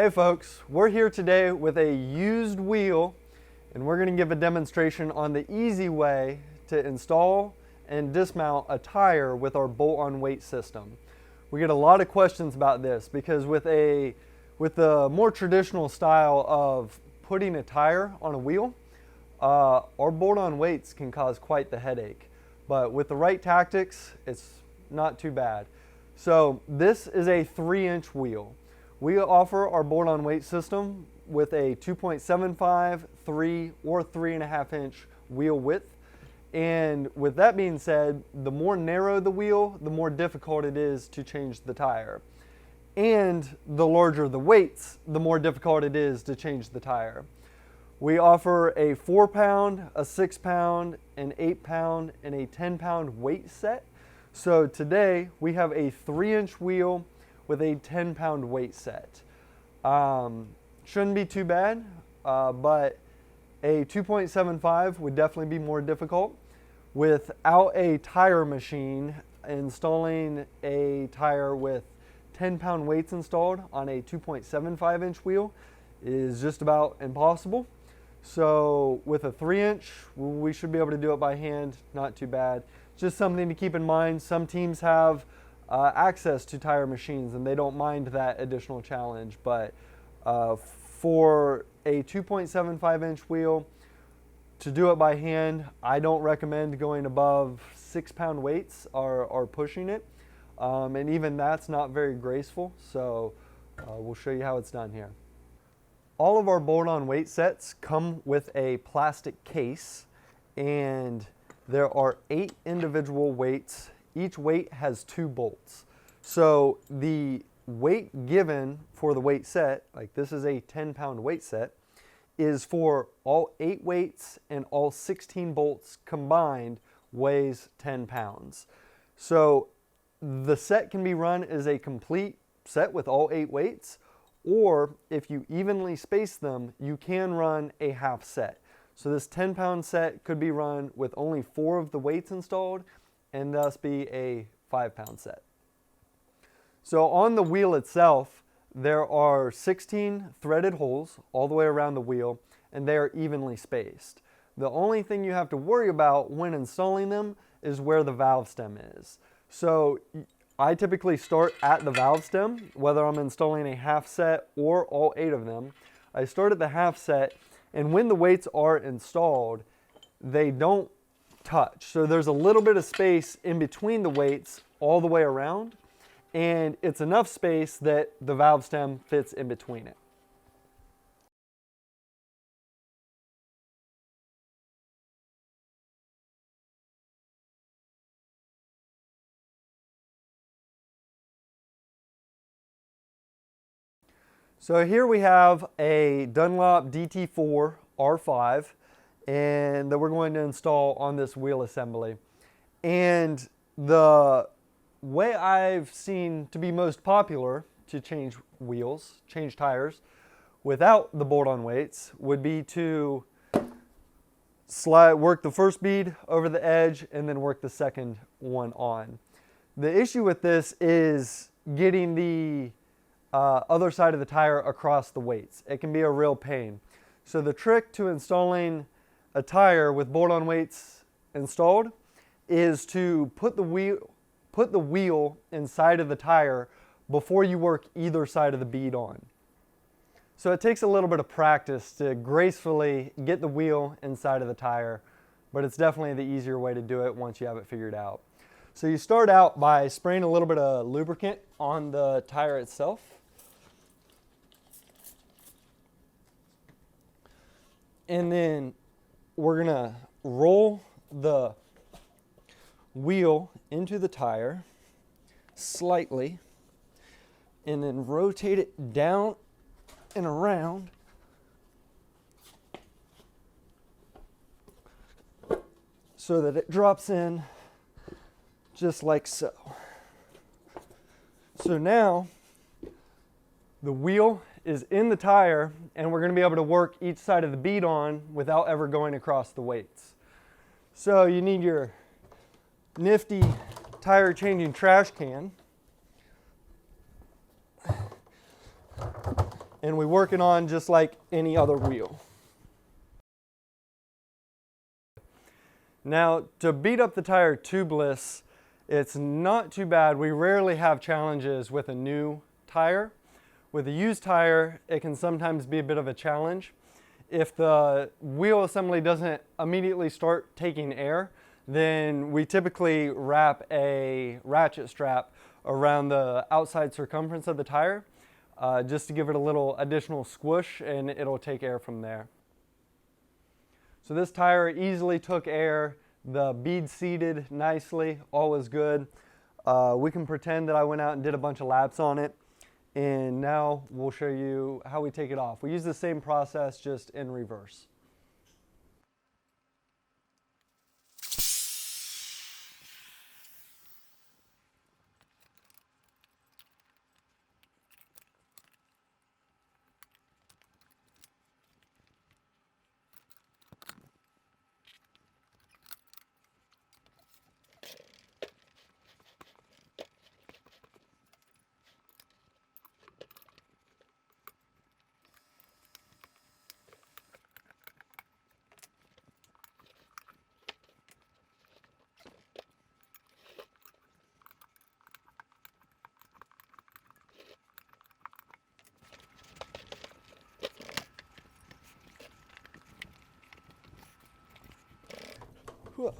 Hey folks, we're here today with a used wheel and we're going to give a demonstration on the easy way to install and dismount a tire with our bolt-on weight system. We get a lot of questions about this because with the more traditional style of putting a tire on a wheel, our bolt-on weights can cause quite the headache. But with the right tactics, it's not too bad. So this is a 3-inch wheel. We offer our bolt-on weight system with a 2.75, 3, or 3.5 inch wheel width. And with that being said, the more narrow the wheel, the more difficult it is to change the tire. And the larger the weights, the more difficult it is to change the tire. We offer a 4-pound, a 6-pound, an 8-pound, and a 10-pound weight set. So today we have a 3-inch wheel with a 10-pound weight set. Shouldn't be too bad, but a 2.75 would definitely be more difficult. Without a tire machine, installing a tire with 10-pound weights installed on a 2.75 inch wheel is just about impossible. So with a 3-inch, we should be able to do it by hand, not too bad. Just something to keep in mind. Some teams have access to tire machines and they don't mind that additional challenge, but for a 2.75 inch wheel, to do it by hand, I don't recommend going above 6-pound weights or pushing it, and even that's not very graceful, so we'll show you how it's done here. All of our bolt-on weight sets come with a plastic case, and there are 8 individual weights. Each weight has 2 bolts. So the weight given for the weight set, like this is a 10-pound weight set, is for all 8 weights, and all 16 bolts combined weighs 10 pounds. So the set can be run as a complete set with all 8 weights, or if you evenly space them, you can run a half set. So this 10-pound set could be run with only 4 of the weights installed, and thus be a 5-pound set. So on the wheel itself, there are 16 threaded holes all the way around the wheel, and they are evenly spaced. The only thing you have to worry about when installing them is where the valve stem is. So I typically start at the valve stem, whether I'm installing a half set or all 8 of them. I start at the half set, and when the weights are installed, they don't touch. So there's a little bit of space in between the weights all the way around, and it's enough space that the valve stem fits in between it. So here we have a Dunlop DT4 R5, and that we're going to install on this wheel assembly. And the way I've seen to be most popular to change wheels, change tires, without the bolt-on weights would be to work the first bead over the edge and then work the second one on. The issue with this is getting the other side of the tire across the weights. It can be a real pain. So the trick to installing a tire with bolt-on weights installed is to put the wheel inside of the tire before you work either side of the bead on. So it takes a little bit of practice to gracefully get the wheel inside of the tire, but it's definitely the easier way to do it once you have it figured out. So you start out by spraying a little bit of lubricant on the tire itself. And then we're gonna roll the wheel into the tire slightly and then rotate it down and around so that it drops in just like so. So now the wheel is in the tire, and we're going to be able to work each side of the bead on without ever going across the weights. So you need your nifty tire changing trash can. and we work it on just like any other wheel. Now, to beat up the tire tubeless, it's not too bad. We rarely have challenges with a new tire. With a used tire, it can sometimes be a bit of a challenge. If the wheel assembly doesn't immediately start taking air, then we typically wrap a ratchet strap around the outside circumference of the tire just to give it a little additional squish, and it'll take air from there. So this tire easily took air. The bead seated nicely, all is good. We can pretend that I went out and did a bunch of laps on it, and now we'll show you how we take it off. We use the same process, just in reverse. Whew.